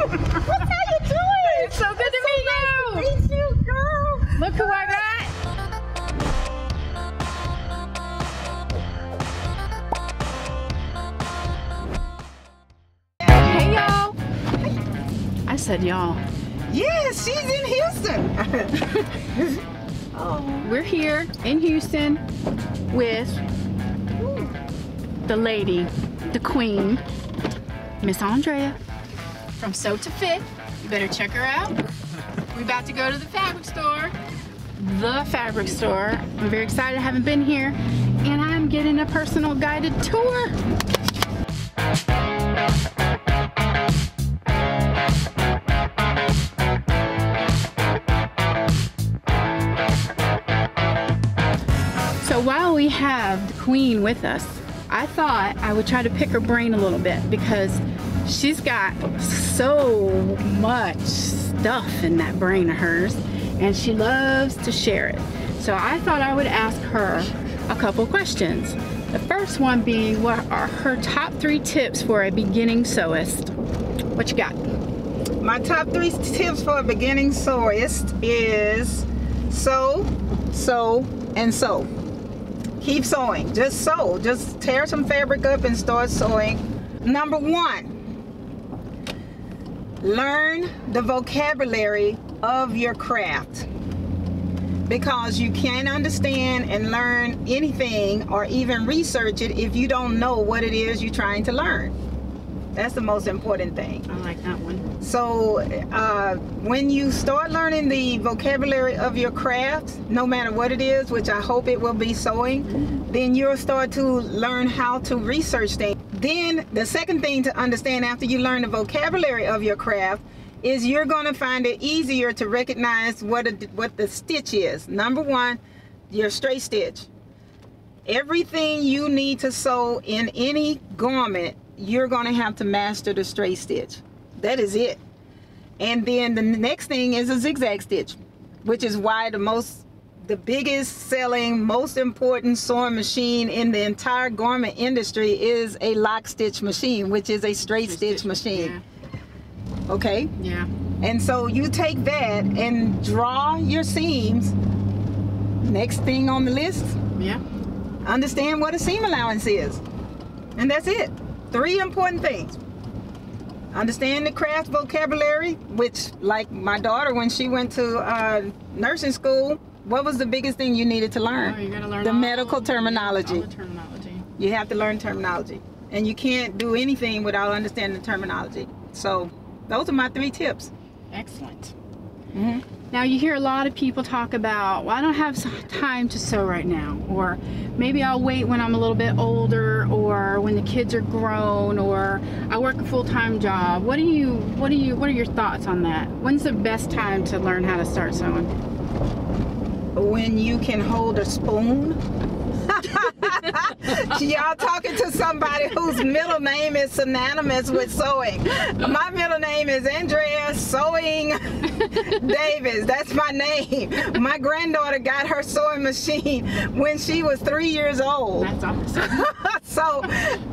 What's how you doing? It's so good to meet you. Nice to meet you, girl. Look who I got. Hey y'all. I said y'all. Yes, she's in Houston. Oh. We're here in Houston with the lady, the queen, Miss Andrea from Sew to Fit. You better check her out. We're about to go to the fabric store. The fabric store. I'm very excited. I haven't been here. And I'm getting a personal guided tour. So while we have the queen with us, I thought I would try to pick her brain a little bit because she's got so much stuff in that brain of hers and she loves to share it. So I thought I would ask her a couple questions. The first one being, what are her top 3 tips for a beginning sewist? What you got? My top 3 tips for a beginning sewist is sew, sew, and sew. Keep sewing. Just sew. Just tear some fabric up and start sewing. Number 1, learn the vocabulary of your craft, because you can't understand and learn anything or even research it if you don't know what it is you're trying to learn. That's the most important thing. I like that one. So when you start learning the vocabulary of your craft, no matter what it is, which I hope it will be sewing, then you'll start to learn how to research things. Then the second thing to understand after you learn the vocabulary of your craft is you're going to find it easier to recognize what the stitch is. Number 1, your straight stitch. Everything you need to sew in any garment, you're going to have to master the straight stitch. That is it. And then the next thing is a zigzag stitch, which is why the biggest selling, most important sewing machine in the entire garment industry is a lock stitch machine, which is a straight stitch machine. Yeah. Okay? Yeah. And so you take that and draw your seams. Next thing on the list, Yeah. understand what a seam allowance is. And that's it. 3 important things. Understand the craft vocabulary, which, like my daughter, when she went to nursing school, what was the biggest thing you needed to learn? Oh, you gotta learn the all, medical terminology. all the terminology. You have to learn terminology. And you can't do anything without understanding the terminology. So those are my 3 tips. Excellent. Mm-hmm. Now you hear a lot of people talk about, well, I don't have time to sew right now, or maybe I'll wait when I'm a little bit older, or when the kids are grown, or I work a full-time job. What are your thoughts on that? When's the best time to learn how to start sewing? When you can hold a spoon. Y'all talking to somebody whose middle name is synonymous with sewing. My middle name is Andrea Sewing Davis. That's my name. My granddaughter got her sewing machine when she was 3 years old. That's awesome. So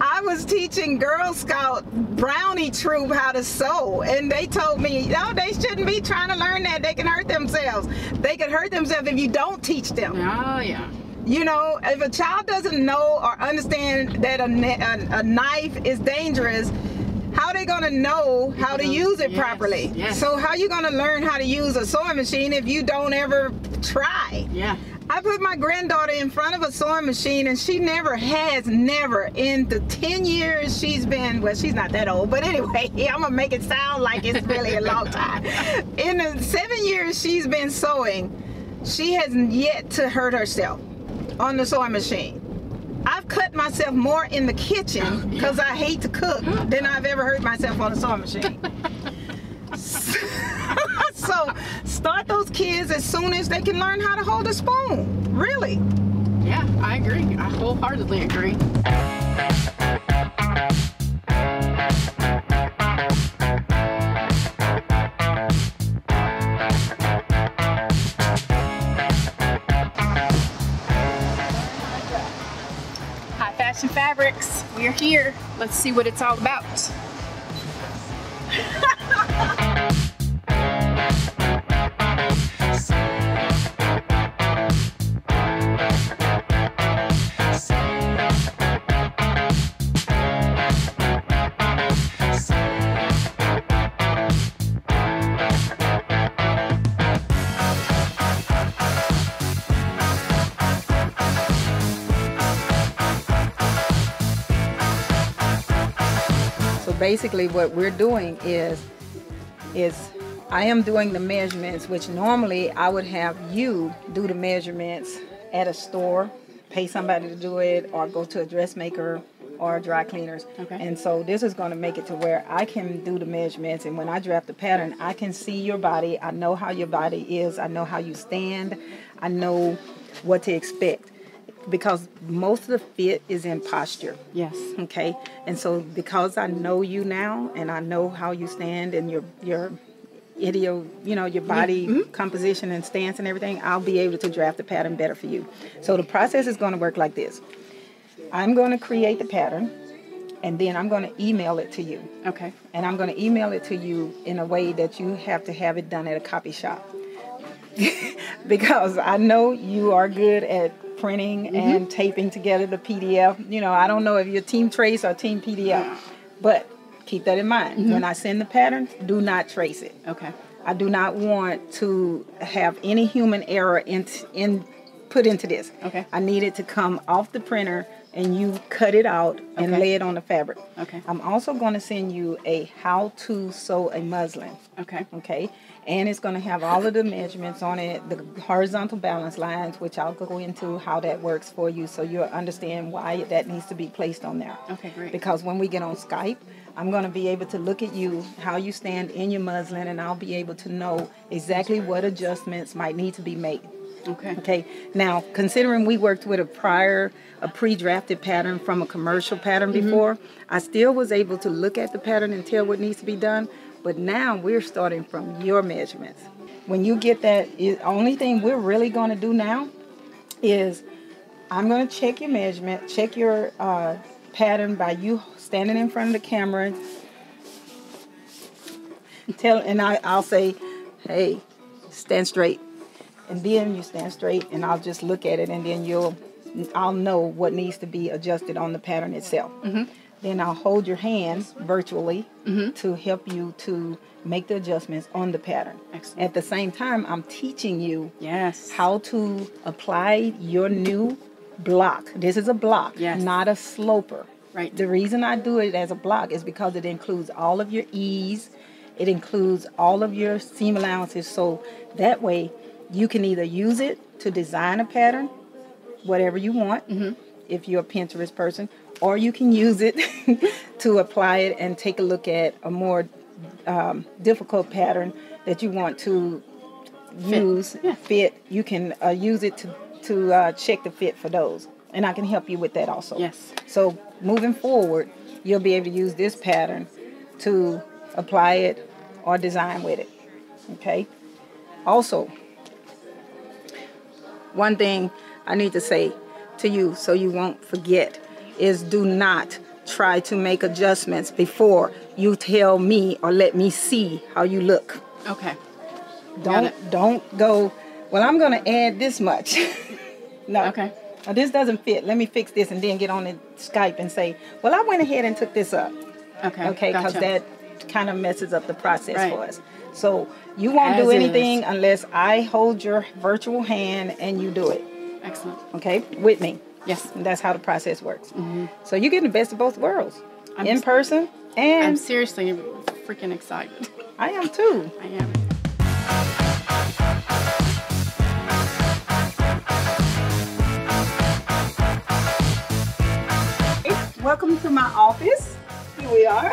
I was teaching Girl Scout brownie troop how to sew, and they told me, no, they shouldn't be trying to learn that. They can hurt themselves. They can hurt themselves if you don't teach them. Oh yeah. You know, if a child doesn't know or understand that a knife is dangerous, how are they going to know how to use it properly? Yes. So how are you going to learn how to use a sewing machine if you don't ever try? Yeah. I put my granddaughter in front of a sewing machine, and she never in the 10 years she's been, well, she's not that old, but anyway, I'm gonna make it sound like it's really a long time. In the 7 years she's been sewing, she has yet to hurt herself on the sewing machine. I've cut myself more in the kitchen because I hate to cook than I've ever hurt myself on a sewing machine. So start those kids as soon as they can learn how to hold a spoon. Really. Yeah, I agree. I wholeheartedly agree. High Fashion Fabrics, we are here. Let's see what it's all about. basically what we're doing is I am doing the measurements, which normally I would have you do the measurements at a store, pay somebody to do it, or go to a dressmaker or dry cleaners. Okay. And so this is going to make it to where I can do the measurements, and when I draft the pattern, I can see your body. I know how your body is. I know how you stand. I know what to expect, because most of the fit is in posture. Yes. Okay. And so because I know you now, and I know how you stand and your your body composition and stance and everything, I'll be able to draft the pattern better for you. So the process is going to work like this. I'm going to create the pattern, and then I'm going to email it to you. Okay. And I'm going to email it to you in a way that you have to have it done at a copy shop. Because I know you are good at printing and taping together the PDF. I don't know if you're Team Trace or Team PDF, but keep that in mind. When I send the pattern, do not trace it. Okay. I do not want to have any human error put into this. Okay. I need it to come off the printer, and you cut it out and lay it on the fabric. Okay. I'm also going to send you a how to sew a muslin. Okay. Okay. And it's going to have all of the measurements on it, the horizontal balance lines, which I'll go into how that works for you, so you'll understand why that needs to be placed on there. Okay, great. Because when we get on Skype, I'm going to be able to look at you, how you stand in your muslin, and I'll be able to know exactly what adjustments might need to be made. Okay. Okay. Now, considering we worked with a pre-drafted pattern from a commercial pattern before, I still was able to look at the pattern and tell what needs to be done. But now we're starting from your measurements. When you get that, the only thing we're really going to do now is I'm going to check your measurement, check your pattern by you standing in front of the camera. I'll say, hey, stand straight. And then you stand straight, and I'll just look at it, and then I'll know what needs to be adjusted on the pattern itself. Then I'll hold your hand virtually to help you to make the adjustments on the pattern. Excellent. At the same time, I'm teaching you Yes. how to apply your new block. This is a block, Yes. not a sloper. Right. The reason I do it as a block is because it includes all of your ease. It includes all of your seam allowances. So that way you can either use it to design a pattern, whatever you want, if you're a Pinterest person, or you can use it to apply it and take a look at a more difficult pattern that you want to use, fit. You can use it to check the fit for those. And I can help you with that also. Yes. So moving forward, you'll be able to use this pattern to apply it or design with it. Okay? Also, one thing I need to say to you so you won't forget is do not try to make adjustments before you tell me or let me see how you look. Okay. Don't go, well, I'm going to add this much. No. Okay. Now, this doesn't fit. Let me fix this, and then get on the Skype and say, well, I went ahead and took this up. Okay. Okay, because Gotcha. that kind of messes up the process Right. for us. So you won't As do anything is. unless I hold your virtual hand and you do it. Excellent. Okay, with me. Yes. And that's how the process works. So you're getting the best of both worlds. I'm in person, and I'm seriously freaking excited. I am too. I am. Welcome to my office. Here we are.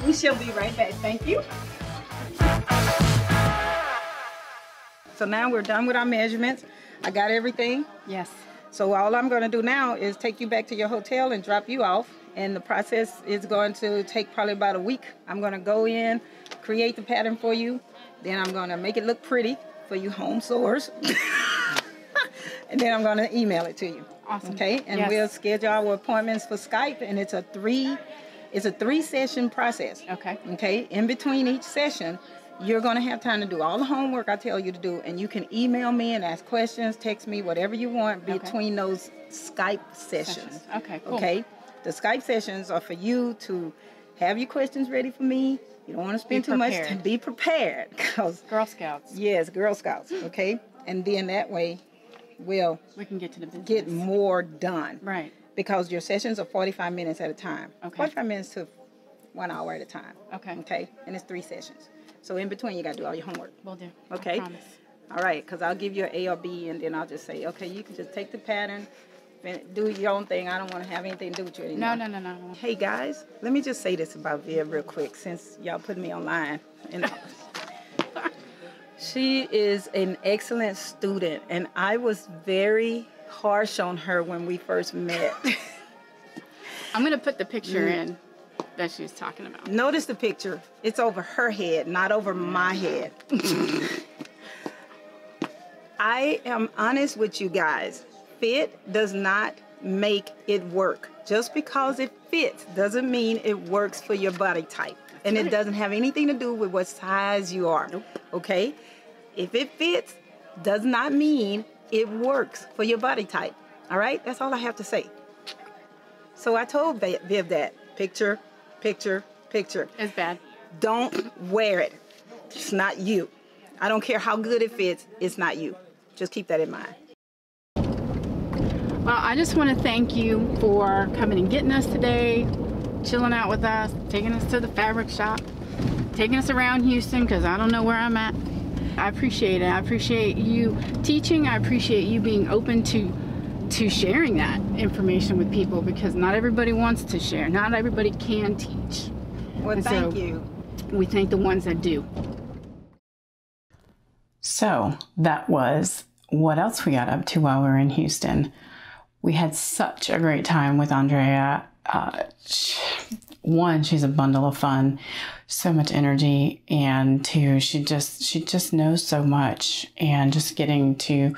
We shall be right back. Thank you. So now we're done with our measurements. I got everything. Yes. So all I'm going to do now is take you back to your hotel and drop you off. And the process is going to take probably about a week. I'm going to go in, create the pattern for you. Then I'm going to make it look pretty for you home sewers. And then I'm going to email it to you. Awesome. Okay? And Yes. we'll schedule our appointments for Skype. And it's a three session process. Okay. Okay? In between each session, you're going to have time to do all the homework I tell you to do, and you can email me and ask questions, text me, whatever you want between those Skype sessions. Okay, cool. Okay? The Skype sessions are for you to have your questions ready for me. You don't want to spend too much time. Be prepared. Because Girl Scouts. yes, Girl Scouts. Okay? And then that way, we can get to the business. get more done. Right. because your sessions are 45 minutes at a time. Okay. 45 minutes to 1 hour at a time. Okay. Okay, and it's 3 sessions. So in between, you got to do all your homework. Will do. Okay. I promise. All right, because I'll give you an A or B, and then I'll just say, okay, you can just take the pattern and do your own thing. I don't want to have anything to do with you anymore. No. Hey, guys, let me just say this about Viv real quick, since y'all put me online. And she is an excellent student, and I was very harsh on her when we first met. I'm going to put the picture in that she was talking about. Notice the picture. It's over her head, not over my head. I am honest with you guys. Fit does not make it work. Just because it fits doesn't mean it works for your body type. And it doesn't have anything to do with what size you are. Nope. Okay? If it fits, does not mean it works for your body type. All right? That's all I have to say. So I told Viv that. Picture, picture, picture. It's bad. Don't wear it. It's not you. I don't care how good it fits. It's not you. Just keep that in mind. Well, I just want to thank you for coming and getting us today, chilling out with us, taking us to the fabric shop, taking us around Houston, because I don't know where I'm at. I appreciate it. I appreciate you teaching. I appreciate you being open to sharing that information with people, because not everybody wants to share. Not everybody can teach. Well, thank you. We thank the ones that do. So that was what else we got up to while we were in Houston. We had such a great time with Andrea. One, she's a bundle of fun, so much energy, and two, she just knows so much, and just getting to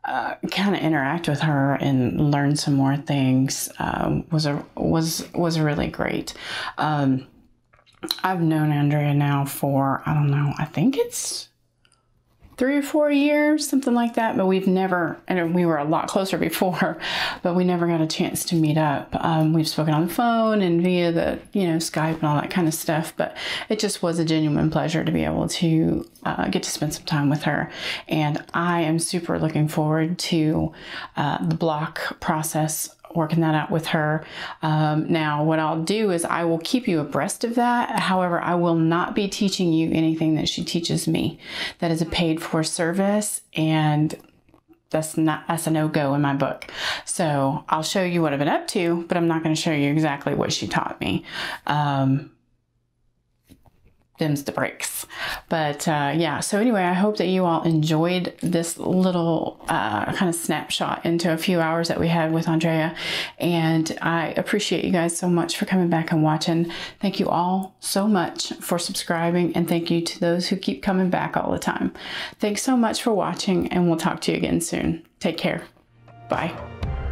kind of interact with her and learn some more things was really great. I've known Andrea now for, I don't know, I think it's 3 or 4 years, something like that. But we've never, and we were a lot closer before, but we never got a chance to meet up. We've spoken on the phone and via the, Skype and all that kind of stuff. But it just was a genuine pleasure to be able to get to spend some time with her. And I am super looking forward to the block process, working that out with her. Now, what I'll do is I will keep you abreast of that. However, I will not be teaching you anything that she teaches me. That is a paid for service, and that's a no-go in my book. So I'll show you what I've been up to, but I'm not going to show you exactly what she taught me. Them's the breaks. But yeah, so anyway, I hope that you all enjoyed this little kind of snapshot into a few hours that we had with Andrea. And I appreciate you guys so much for coming back and watching. Thank you all so much for subscribing, and thank you to those who keep coming back all the time. Thanks so much for watching, and we'll talk to you again soon. Take care. Bye.